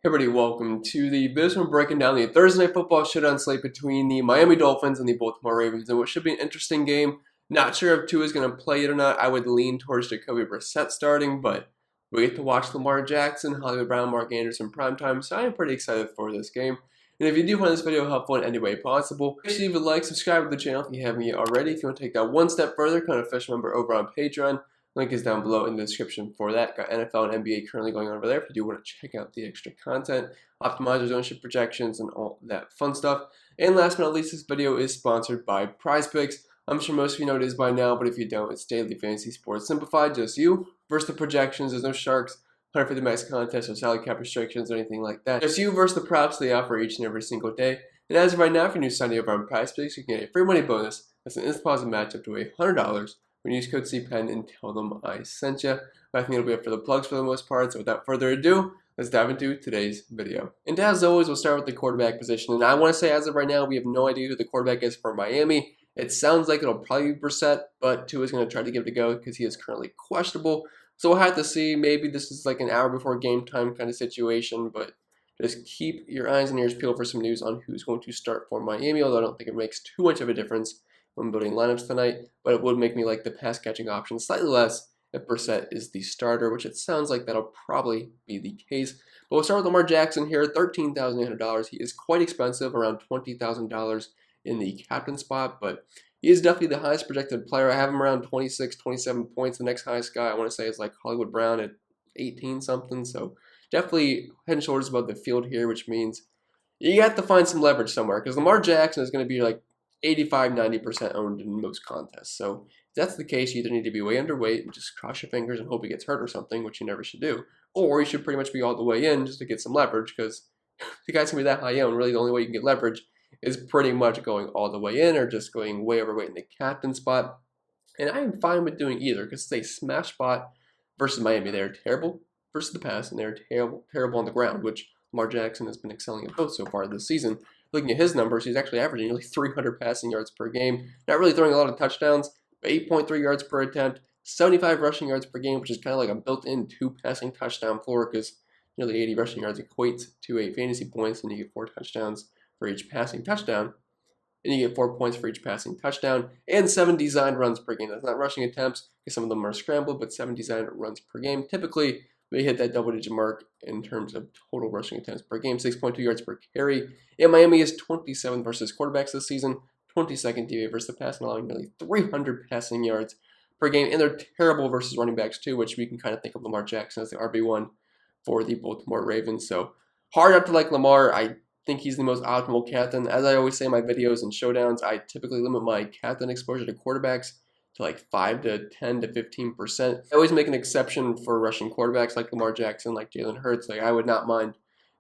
Hey everybody, welcome to the video. We're breaking down the Thursday Night Football Showdown slate between the Miami Dolphins and the Baltimore Ravens, and what should be an interesting game. Not sure if Tua is going to play it or not. I would lean towards Jacoby Brissett starting, but we get to watch Lamar Jackson, Hollywood Brown, Mark Anderson primetime, so I am pretty excited for this game. And if you do find this video helpful in any way possible, make sure you leave a like, subscribe to the channel if you haven't yet already. If you want to take that one step further, become an official member over on Patreon. Link is down below in the description for that. Got NFL and NBA currently going on over there if you do want to check out the extra content, optimizers, ownership projections, and all that fun stuff. And last but not least, this video is sponsored by PrizePicks. I'm sure most of you know what it is by now, but if you don't, it's daily fantasy sports simplified, just you versus the projections. There's no sharks, 150 max contests, or salary cap restrictions, or anything like that. Just you versus the props they offer each and every single day. And as of right now, if you're new signing over on PrizePicks, you can get a free money bonus. That's an instant deposit match up to $100. When you use code CPEN and tell them I sent you. But I think it'll be up for the plugs for the most part. So without further ado, let's dive into today's video. And as always, we'll start with the quarterback position. And I want to say as of right now, we have no idea who the quarterback is for Miami. It sounds like it'll probably be Brissett, but Tua is going to try to give it a go because he is currently questionable. So we'll have to see. Maybe this is like an hour before game time kind of situation, but just keep your eyes and ears peeled for some news on who's going to start for Miami, although I don't think it makes too much of a difference when building lineups tonight, but it would make me like the pass catching option slightly less if Brissett is the starter, which it sounds like that'll probably be the case. But we'll start with Lamar Jackson here, $13,800. He is quite expensive, around $20,000 in the captain spot, but he is definitely the highest projected player. I have him around 26, 27 points. The next highest guy I want to say is like Hollywood Brown at 18 something, so definitely head and shoulders above the field here, which means you have to find some leverage somewhere because Lamar Jackson is going to be like 85-90% owned in most contests. So if that's the case, you either need to be way underweight and just cross your fingers and hope he gets hurt or something, which you never should do, or you should pretty much be all the way in just to get some leverage because the guy's going to be that high owned. Really, the only way you can get leverage is pretty much going all the way in or just going way overweight in the captain spot. And I am fine with doing either because it's a smash spot versus Miami. They are terrible versus the pass, and they're terrible on the ground, which Lamar Jackson has been excelling at both so far this season. Looking at his numbers, he's actually averaging nearly 300 passing yards per game. Not really throwing a lot of touchdowns, but 8.3 yards per attempt, 75 rushing yards per game, which is kind of like a built-in 2 passing touchdown floor because nearly 80 rushing yards equates to 8 fantasy points, and you get 4 touchdowns for each passing touchdown. And you get 4 points for each passing touchdown, and 7 designed runs per game. That's not rushing attempts, because some of them are scrambled, but 7 designed runs per game. Typically, we hit that double-digit mark in terms of total rushing attempts per game, 6.2 yards per carry. And Miami is 27th versus quarterbacks this season, 22nd DVA versus the pass, and allowing nearly 300 passing yards per game. And they're terrible versus running backs too, which we can kind of think of Lamar Jackson as the RB1 for the Baltimore Ravens. So hard not to like Lamar. I think he's the most optimal captain. As I always say in my videos and showdowns, I typically limit my captain exposure to quarterbacks to like 5 to 10 to 15%. I always make an exception for rushing quarterbacks like Lamar Jackson, like Jalen Hurts. Like I would not mind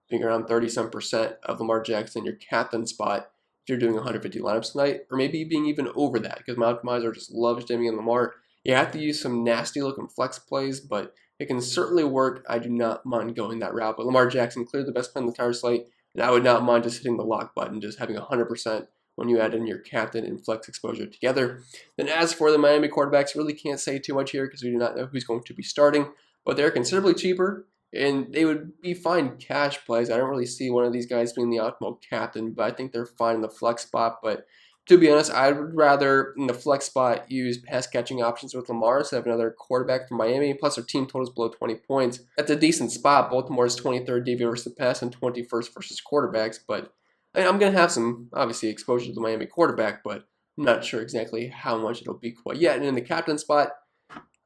being around 30-some% of Lamar Jackson in your captain spot if you're doing 150 lineups tonight, or maybe being even over that because my optimizer just loves Jimmy and Lamar. You have to use some nasty looking flex plays, but it can certainly work. I do not mind going that route. But Lamar Jackson, clearly the best play in the entire slate, and I would not mind just hitting the lock button, just having 100% when you add in your captain and flex exposure together. Then as for the Miami quarterbacks, really can't say too much here because we do not know who's going to be starting, but they're considerably cheaper, and they would be fine cash plays. I don't really see one of these guys being the optimal captain, but I think they're fine in the flex spot. But to be honest, I would rather in the flex spot use pass catching options with Lamar instead of another quarterback from Miami. Plus, their team totals below 20 points. That's a decent spot. Baltimore's 23rd DVA versus the pass and 21st versus quarterbacks, but I'm going to have some, obviously, exposure to the Miami quarterback, but I'm not sure exactly how much it'll be quite yet. And in the captain spot,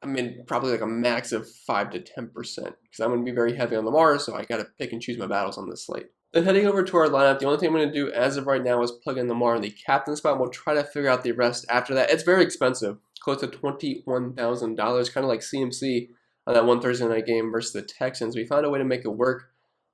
I'm in probably like a max of 5 to 10% because I'm going to be very heavy on Lamar, so I got to pick and choose my battles on this slate. Then heading over to our lineup, the only thing I'm going to do as of right now is plug in Lamar in the captain spot. We'll try to figure out the rest after that. It's very expensive, close to $21,000, kind of like CMC on that one Thursday night game versus the Texans. We found a way to make it work.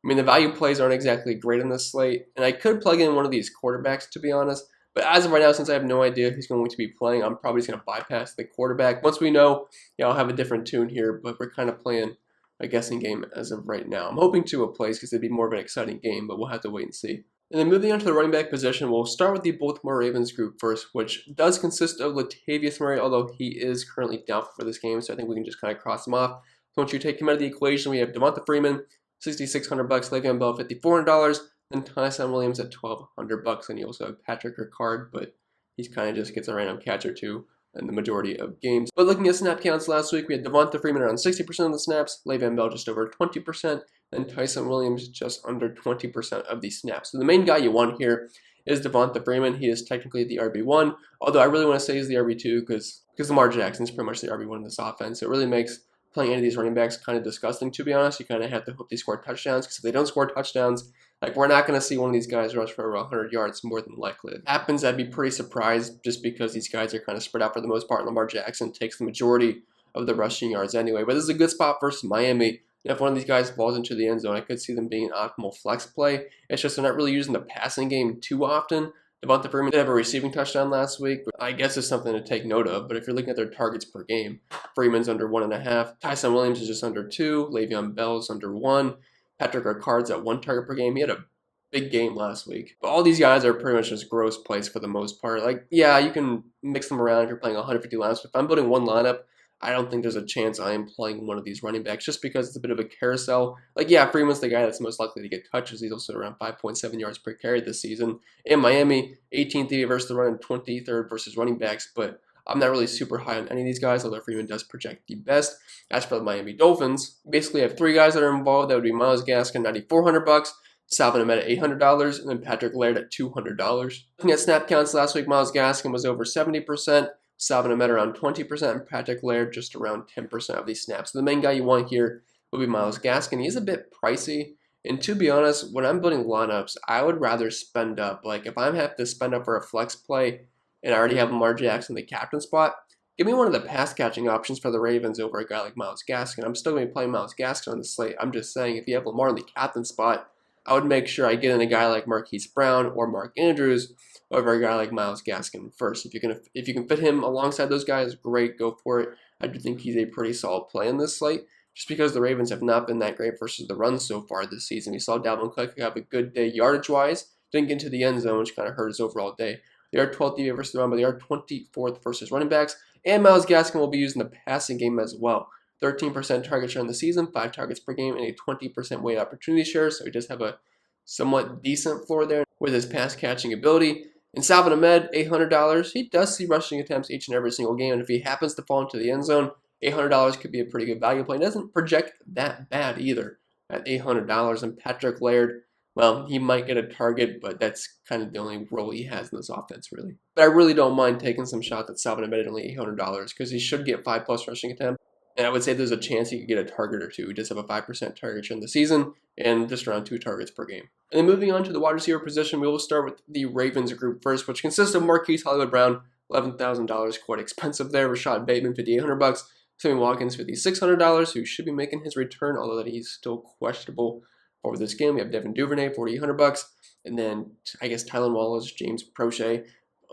I mean, the value plays aren't exactly great in this slate, and I could plug in one of these quarterbacks, to be honest, but as of right now, since I have no idea who's going to be playing, I'm probably just going to bypass the quarterback. Once we know, yeah, I'll have a different tune here, but we're kind of playing a guessing game as of right now. I'm hoping Tua plays because it'd be more of an exciting game, but we'll have to wait and see. And then moving on to the running back position, we'll start with the Baltimore Ravens group first, which does consist of Latavius Murray, although he is currently doubtful for this game, so I think we can just kind of cross him off. So once you take him out of the equation, we have Devonta Freeman, $6,600. Le'Veon Bell, $5,400. Then Tyson Williams at $1,200. And you also have Patrick Ricard, but he kind of just gets a random catch or two in the majority of games. But looking at snap counts last week, we had Devonta Freeman around 60% of the snaps, Le'Veon Bell just over 20%, and Tyson Williams just under 20% of the snaps. So the main guy you want here is Devonta Freeman. He is technically the RB1, although I really want to say he's the RB2 because Lamar Jackson is pretty much the RB1 in this offense. So it really makes playing any of these running backs kind of disgusting, to be honest. You kind of have to hope they score touchdowns, because if they don't score touchdowns, like, we're not going to see one of these guys rush for over 100 yards more than likely. If it happens, I'd be pretty surprised, just because these guys are kind of spread out for the most part. Lamar Jackson takes the majority of the rushing yards anyway. But this is a good spot versus Miami. And if one of these guys falls into the end zone, I could see them being an optimal flex play. It's just they're not really using the passing game too often. Devonta Freeman did have a receiving touchdown last week, but I guess it's something to take note of. But if you're looking at their targets per game, Freeman's under 1.5. Tyson Williams is just under 2. Le'Veon Bell's under 1. Patrick Ricard's at 1 target per game. He had a big game last week. But all these guys are pretty much just gross plays for the most part. Like, yeah, you can mix them around if you're playing 150 lineups. But if I'm building one lineup, I don't think there's a chance I am playing one of these running backs, just because it's a bit of a carousel. Like, yeah, Freeman's the guy that's most likely to get touches. He's also around 5.7 yards per carry this season. In Miami, 18th DB versus the run and 23rd versus running backs, but I'm not really super high on any of these guys, although Freeman does project the best. As for the Miami Dolphins, basically I have 3 guys that are involved. That would be Myles Gaskin, $9,400. Salvin Ahmed at $800, and then Patrick Laird at $200. Looking at snap counts last week, Myles Gaskin was over 70%, Salvin Ahmed around 20%, and Patrick Laird just around 10% of these snaps. So the main guy you want here would be Myles Gaskin. He's a bit pricey, and to be honest, when I'm building lineups, I would rather spend up. Like, if I have to spend up for a flex play, and I already have Lamar Jackson in the captain spot, give me one of the pass-catching options for the Ravens over a guy like Myles Gaskin. I'm still going to be playing Myles Gaskin on the slate. I'm just saying, if you have Lamar in the captain spot, I would make sure I get in a guy like Marquise Brown or Mark Andrews over a guy like Myles Gaskin first. If you can fit him alongside those guys, great, go for it. I do think he's a pretty solid play in this slate, just because the Ravens have not been that great versus the run so far this season. We saw Dalvin Cook have a good day yardage-wise, didn't get into the end zone, which kind of hurt his overall day. They are 12th DB versus the run, but they are 24th versus running backs, and Myles Gaskin will be used in the passing game as well. 13% target share in the season, 5 targets per game, and a 20% weight opportunity share, so he does have a somewhat decent floor there with his pass catching ability. And Salvin Ahmed, $800. He does see rushing attempts each and every single game, and if he happens to fall into the end zone, $800 could be a pretty good value play. It doesn't project that bad either at $800. And Patrick Laird, well, he might get a target, but that's kind of the only role he has in this offense, really. But I really don't mind taking some shots at Salvin Ahmed at only $800, because he should get 5+ rushing attempts. And I would say there's a chance he could get a target or two. He does have a 5% target share in the season and just around 2 targets per game. And then moving on to the wide receiver position, we will start with the Ravens group first, which consists of Marquise Hollywood Brown, $11,000, quite expensive there. Rashad Bateman, $5,800. Sammy Watkins, $5,600, who should be making his return, although that he's still questionable for this game. We have Devin Duvernay, $4,800. And then I guess Tylan Wallace, James Prochet,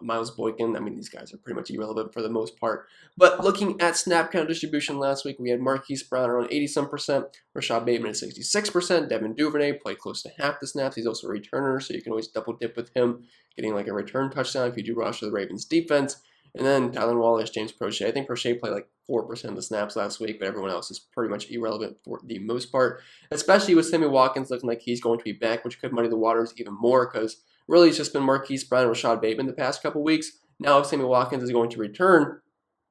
Miles Boykin. I mean, these guys are pretty much irrelevant for the most part. But looking at snap count distribution last week, we had Marquise Brown around 80-some%, Rashad Bateman at 66%, Devin Duvernay played close to half the snaps. He's also a returner, so you can always double dip with him, getting like a return touchdown if you do rush to the Ravens defense. And then Tylan Wallace, James Prochet. I think Prochet played like 4% of the snaps last week, but everyone else is pretty much irrelevant for the most part, especially with Sammy Watkins looking like he's going to be back, which could muddy the waters even more, because really it's just been Marquise Brown and Rashad Bateman the past couple weeks. Now if Sammy Watkins is going to return,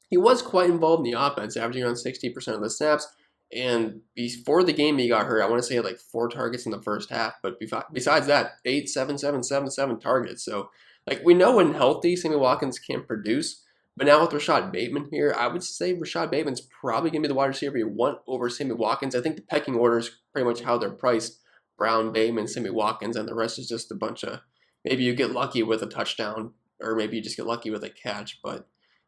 he was quite involved in the offense, averaging around 60% of the snaps. And before the game he got hurt, I want to say he had like 4 targets in the first half. But besides that, 8, 7, 7, 7, 7 targets. So like, we know when healthy, Sammy Watkins can produce. But now with Rashad Bateman here, I would say Rashad Bateman's probably going to be the wide receiver you want over Sammy Watkins. I think the pecking order is pretty much how they're priced. Brown, Bateman, Sammy Watkins, and the rest is just a bunch of, maybe you get lucky with a touchdown, or maybe you just get lucky with a catch. But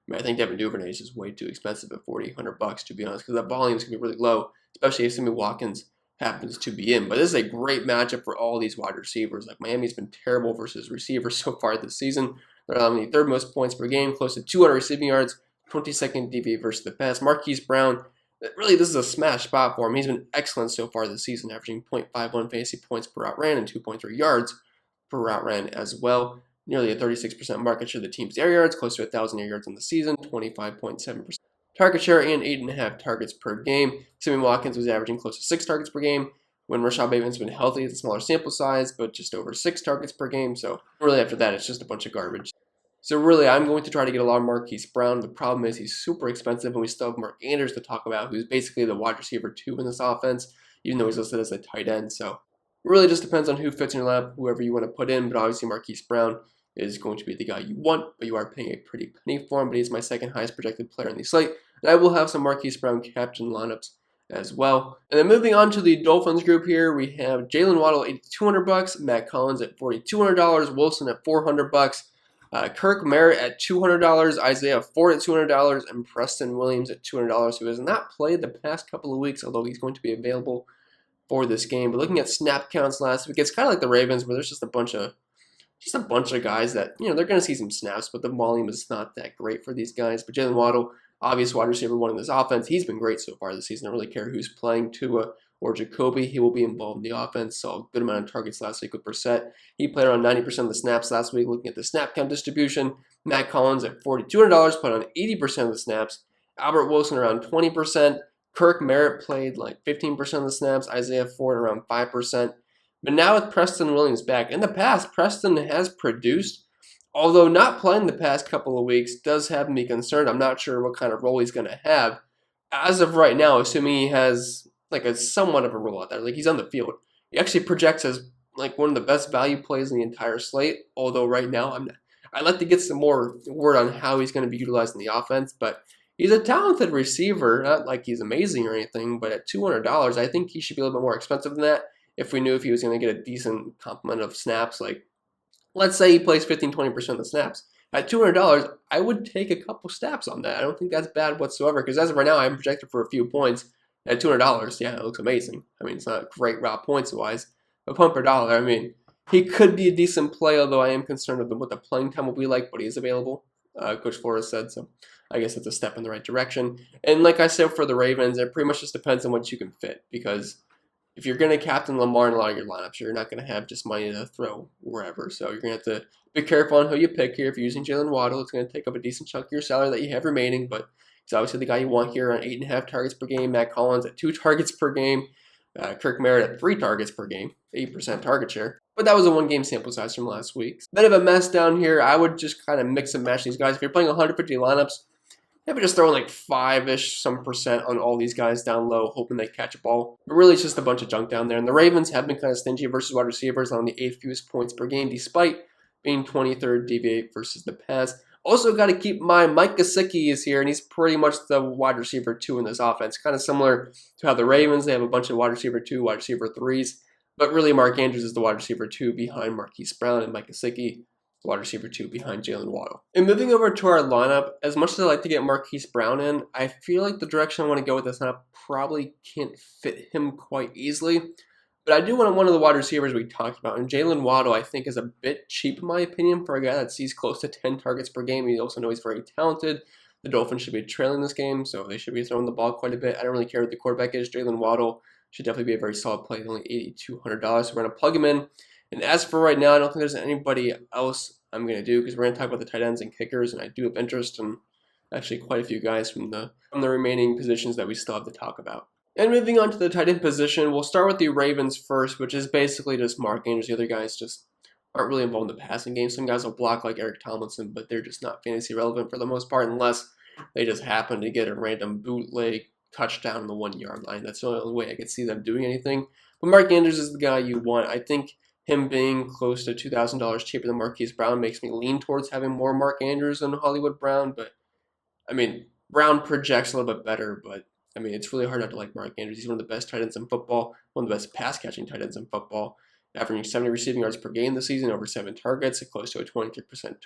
I mean, I think Devin Duvernay is just way too expensive at $4,800, to be honest, because that volume is going to be really low, especially if Sammy Watkins happens to be in. But this is a great matchup for all these wide receivers. Like, Miami's been terrible versus receivers so far this season. They're allowing the 3rd most points per game, close to 200 receiving yards, 22nd DV versus the pass. Marquise Brown, really, this is a smash spot for him. He's been excellent so far this season, averaging 0.51 fantasy points per route ran and 2.3 yards per route ran as well. Nearly a 36% market share of the team's air yards, close to 1,000 air yards in the season, 25.7% target share, and 8.5 targets per game. Sammy Watkins was averaging close to 6 targets per game, when Rashad Bateman's been healthy. It's a smaller sample size, but just over 6 targets per game. So really after that, it's just a bunch of garbage. So really, I'm going to try to get a lot of Marquise Brown. The problem is he's super expensive, and we still have Mark Andrews to talk about, who's basically the wide receiver 2 in this offense, even though he's listed as a tight end. So it really just depends on who fits in your lineup, whoever you want to put in. But obviously, Marquise Brown is going to be the guy you want, but you are paying a pretty penny for him. But he's my second highest projected player in the slate. And I will have some Marquise Brown captain lineups as well. And then moving on to the Dolphins group here, we have Jalen Waddle at $8,200, Matt Collins at $4,200, Wilson at $400, Kirk Merritt at $200, Isaiah Ford at $200, and Preston Williams at $200, who has not played the past couple of weeks, although he's going to be available for this game. But looking at snap counts last week, it's kind of like the Ravens, where there's just a bunch of guys that, they're going to see some snaps, but the volume is not that great for these guys. But Jalen Waddle, obvious wide receiver 1 in this offense, he's been great so far this season. I don't really care who's playing, Tua or Jacoby. He will be involved in the offense. Saw a good amount of targets last week with Brissett. He played around 90% of the snaps last week. Looking at the snap count distribution, Matt Collins at $4,200 played on 80% of the snaps. Albert Wilson around 20%. Kirk Merritt played like 15% of the snaps. Isaiah Ford around 5%. But now with Preston Williams back, in the past, Preston has produced, although not playing the past couple of weeks does have me concerned. I'm not sure what kind of role he's going to have. As of right now, assuming he has like a somewhat of a role out there, like he's on the field, he actually projects as like one of the best value plays in the entire slate. Although right now, I'd like to get some more word on how he's going to be utilized in the offense. But he's a talented receiver, not like he's amazing or anything. But at $200, I think he should be a little bit more expensive than that. If we knew if he was going to get a decent complement of snaps, like let's say he plays 15-20% of the snaps. At $200, I would take a couple snaps on that. I don't think that's bad whatsoever, because as of right now, I'm projected for a few points. At $200, yeah, it looks amazing. I mean, it's not great raw points-wise, but point per dollar, I mean, he could be a decent play, although I am concerned with what the playing time will be like, but he is available, Coach Flores said, so I guess it's a step in the right direction. And like I said for the Ravens, it pretty much just depends on what you can fit, because if you're going to captain Lamar in a lot of your lineups, you're not going to have just money to throw wherever. So you're going to have to be careful on who you pick here. If you're using Jalen Waddle, it's going to take up a decent chunk of your salary that you have remaining, but he's obviously the guy you want here on 8.5 targets per game. Matt Collins at 2 targets per game. Kirk Merritt at 3 targets per game, 8% target share. But that was a 1-game sample size from last week. Bit of a mess down here. I would just kind of mix and match these guys. If you're playing 150 lineups, maybe just throwing like 5-ish some percent on all these guys down low, hoping they catch a ball. But really, it's just a bunch of junk down there. And the Ravens have been kind of stingy versus wide receivers on the 8th fewest points per game, despite being 23rd DV8 versus the pass. Also got to keep in mind Mike Gesicki is here, and he's pretty much the wide receiver 2 in this offense. Kind of similar to how the Ravens, they have a bunch of wide receiver 2, wide receiver 3s. But really, Mark Andrews is the wide receiver 2 behind Marquise Brown, and Mike Gesicki, wide receiver 2 behind Jalen Waddle. And moving over to our lineup, as much as I like to get Marquise Brown in, I feel like the direction I want to go with this lineup probably can't fit him quite easily. But I do want one of the wide receivers we talked about, and Jalen Waddle I think is a bit cheap in my opinion for a guy that sees close to 10 targets per game. We also know he's very talented. The Dolphins should be trailing this game, so they should be throwing the ball quite a bit. I don't really care what the quarterback is. Jalen Waddle should definitely be a very solid play, only $8,200, so we're going to plug him in. And as for right now, I don't think there's anybody else I'm going to do, because we're going to talk about the tight ends and kickers, and I do have interest in actually quite a few guys from the remaining positions that we still have to talk about. And moving on to the tight end position, we'll start with the Ravens first, which is basically just Mark Andrews. The other guys just aren't really involved in the passing game. Some guys will block like Eric Tomlinson, but they're just not fantasy relevant for the most part, unless they just happen to get a random bootleg touchdown on the 1-yard line. That's the only way I could see them doing anything. But Mark Andrews is the guy you want. I think him being close to $2,000 cheaper than Marquise Brown makes me lean towards having more Mark Andrews than Hollywood Brown. But, I mean, Brown projects a little bit better, but I mean, it's really hard not to like Mark Andrews. He's one of the best tight ends in football, one of the best pass-catching tight ends in football, averaging 70 receiving yards per game this season, over 7 targets, close to a 23%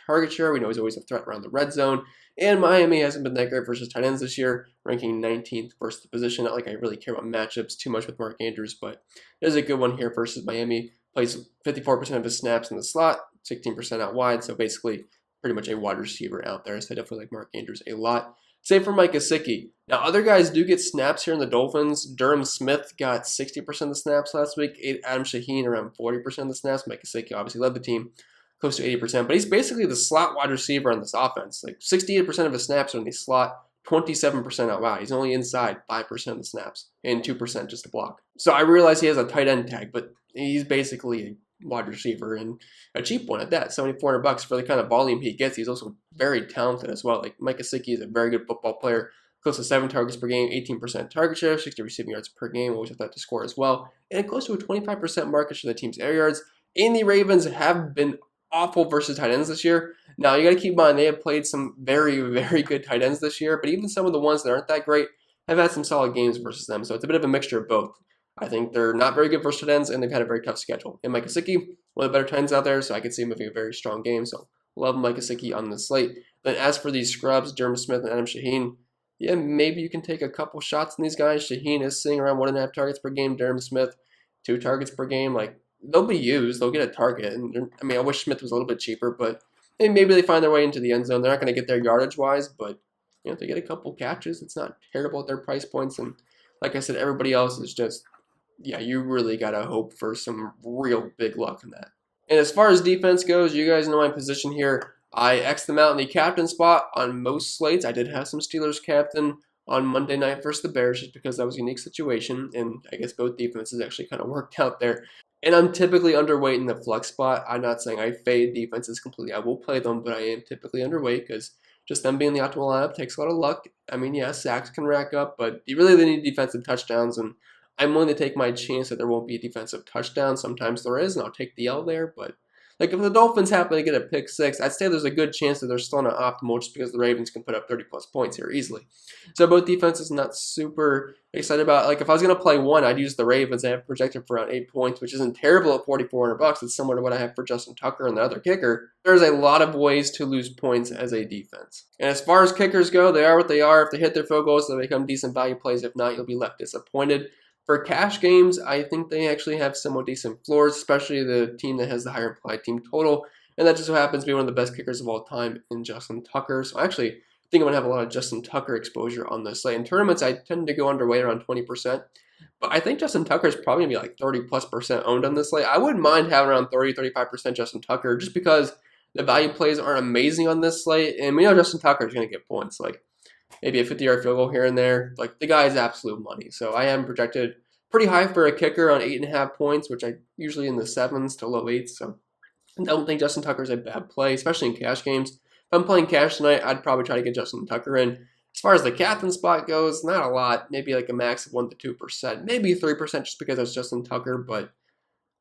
target share. We know he's always a threat around the red zone. And Miami hasn't been that great versus tight ends this year, ranking 19th versus the position. Not like I really care about matchups too much with Mark Andrews, but there's a good one here versus Miami. Plays 54% of his snaps in the slot, 16% out wide, so basically pretty much a wide receiver out there. So I definitely like Mark Andrews a lot. Same for Mike Gesicki. Now, other guys do get snaps here in the Dolphins. Durham Smith got 60% of the snaps last week. Adam Shaheen around 40% of the snaps. Mike Gesicki obviously led the team, close to 80%. But he's basically the slot wide receiver on this offense. Like 68% of his snaps are in the slot, 27% out wide. He's only inside 5% of the snaps and 2% just to block. So I realize he has a tight end tag, but he's basically a wide receiver and a cheap one at that. $7,400 for the kind of volume he gets. He's also very talented as well. Like Mike Gesicki is a very good football player. Close to 7 targets per game, 18% target share, 60 receiving yards per game. Always have that to score as well. And close to a 25% market share of the team's air yards. And the Ravens have been awful versus tight ends this year. Now, you got to keep in mind they have played some very, very good tight ends this year, but even some of the ones that aren't that great have had some solid games versus them. So it's a bit of a mixture of both. I think they're not very good versus tight ends, and they've had a very tough schedule. And Mike Gesicki, one of the better tight ends out there, so I could see him having a very strong game. So love Mike Gesicki on the slate. Then as for these scrubs, Dermot Smith and Adam Shaheen, yeah, maybe you can take a couple shots on these guys. Shaheen is sitting around 1.5 targets per game. Dermot Smith, 2 targets per game. Like, they'll be used. They'll get a target. And I mean, I wish Smith was a little bit cheaper, but maybe they find their way into the end zone. They're not going to get there yardage-wise, but if they get a couple catches, it's not terrible at their price points. And like I said, everybody else is just, yeah, you really got to hope for some real big luck in that. And as far as defense goes, you guys know my position here. I X'd them out in the captain spot on most slates. I did have some Steelers captain on Monday night versus the Bears just because that was a unique situation, and I guess both defenses actually kind of worked out there. And I'm typically underweight in the flex spot. I'm not saying I fade defenses completely. I will play them, but I am typically underweight because just them being the optimal lineup takes a lot of luck. I mean, yeah, sacks can rack up, but you really need defensive touchdowns, and I'm willing to take my chance that there won't be a defensive touchdown. Sometimes there is, and I'll take the L there, but like if the Dolphins happen to get a pick 6, I'd say there's a good chance that they're still not optimal just because the Ravens can put up 30-plus points here easily. So both defenses not super excited about. Like if I was going to play one, I'd use the Ravens. I have projected for around 8 points, which isn't terrible at $4,400. It's similar to what I have for Justin Tucker and the other kicker. There's a lot of ways to lose points as a defense. And as far as kickers go, they are what they are. If they hit their field goals, they become decent value plays. If not, you'll be left disappointed. For cash games, I think they actually have somewhat decent floors, especially the team that has the higher implied team total. And that just so happens to be one of the best kickers of all time in Justin Tucker. So I actually think I'm going to have a lot of Justin Tucker exposure on this slate. In tournaments, I tend to go underweight around 20%. But I think Justin Tucker is probably going to be like 30+% owned on this slate. I wouldn't mind having around 30-35% Justin Tucker just because the value plays aren't amazing on this slate. And we know Justin Tucker is going to get points. Like, maybe a 50-yard field goal here and there. Like, the guy is absolute money. So I am projected pretty high for a kicker on 8.5 points, which I usually in the 7s to low 8s. So I don't think Justin Tucker is a bad play, especially in cash games. If I'm playing cash tonight, I'd probably try to get Justin Tucker in. As far as the captain spot goes, not a lot. Maybe like a max of 1-2%. Maybe 3% just because that's Justin Tucker, but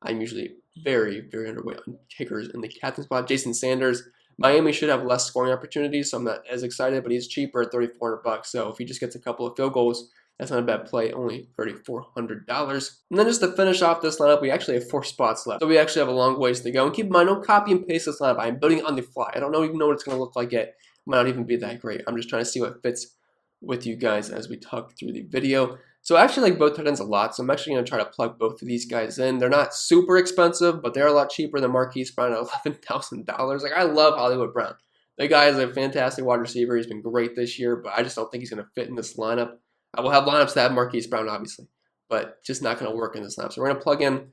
I'm usually very, very underweight on kickers in the captain spot. Jason Sanders. Miami should have less scoring opportunities, so I'm not as excited, but he's cheaper at $3,400. So if he just gets a couple of field goals, that's not a bad play, only $3,400. And then just to finish off this lineup, we actually have 4 spots left. So we actually have a long ways to go. And keep in mind, don't copy and paste this lineup. I'm building it on the fly. I don't even know what it's going to look like yet. It might not even be that great. I'm just trying to see what fits with you guys as we talk through the video. So I actually like both tight ends a lot, so I'm actually going to try to plug both of these guys in. They're not super expensive, but they're a lot cheaper than Marquise Brown at $11,000. Like, I love Hollywood Brown. The guy is a fantastic wide receiver. He's been great this year, but I just don't think he's going to fit in this lineup. I will have lineups that have Marquise Brown, obviously, but just not going to work in this lineup. So we're going to plug in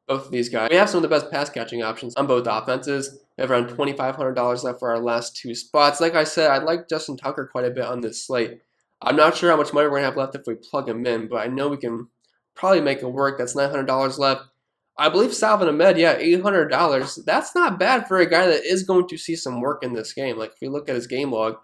both of these guys. We have some of the best pass catching options on both offenses. We have around $2,500 left for our last 2 spots. Like I said, I like Justin Tucker quite a bit on this slate. I'm not sure how much money we're going to have left if we plug him in, but I know we can probably make it work. That's $900 left. I believe Salvin Ahmed, yeah, $800. That's not bad for a guy that is going to see some work in this game. Like, if we look at his game log,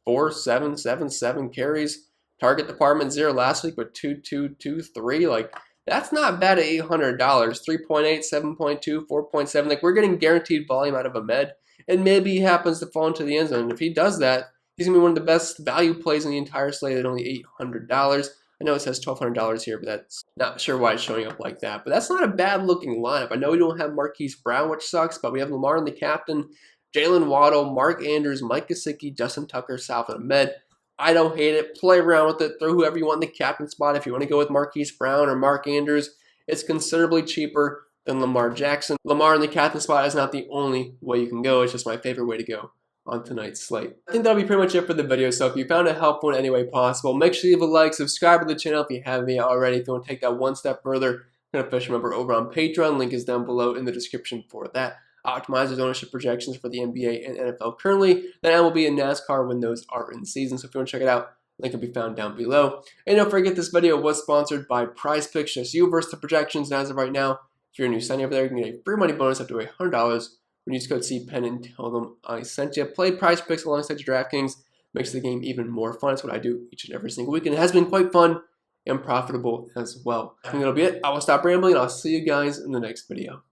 4, 7, 7, 7 carries. Target department 0 last week with 2, 2, 2, 3. Like, that's not bad at $800. 3.8, 7.2, 4.7. Like, we're getting guaranteed volume out of Ahmed, and maybe he happens to fall into the end zone. And if he does that, he's going to be one of the best value plays in the entire slate at only $800. I know it says $1,200 here, but that's not sure why it's showing up like that. But that's not a bad-looking lineup. I know we don't have Marquise Brown, which sucks, but we have Lamar in the captain, Jalen Waddle, Mark Andrews, Mike Gesicki, Justin Tucker, Salvin Ahmed. I don't hate it. Play around with it. Throw whoever you want in the captain spot. If you want to go with Marquise Brown or Mark Andrews, it's considerably cheaper than Lamar Jackson. Lamar in the captain spot is not the only way you can go. It's just my favorite way to go on tonight's slate. I think that'll be pretty much it for the video. So if you found it helpful in any way possible, make sure you leave a like, subscribe to the channel if you haven't yet already. If you want to take that one step further, become an official member over on Patreon. Link is down below in the description for that. Optimizers ownership projections for the NBA and NFL currently. Then MLB and NASCAR when those are in season. So if you want to check it out, Link will be found down below. And don't forget, this video was sponsored by PrizePicks, just you versus the projections. And as of right now, if you're a new sign over there, you can get a free money bonus up to $100 when you use code CPEN and tell them I sent you. Play PrizePicks alongside your DraftKings. Makes the game even more fun. It's what I do each and every single week, and it has been quite fun and profitable as well. I think that'll be it. I will stop rambling, and I'll see you guys in the next video.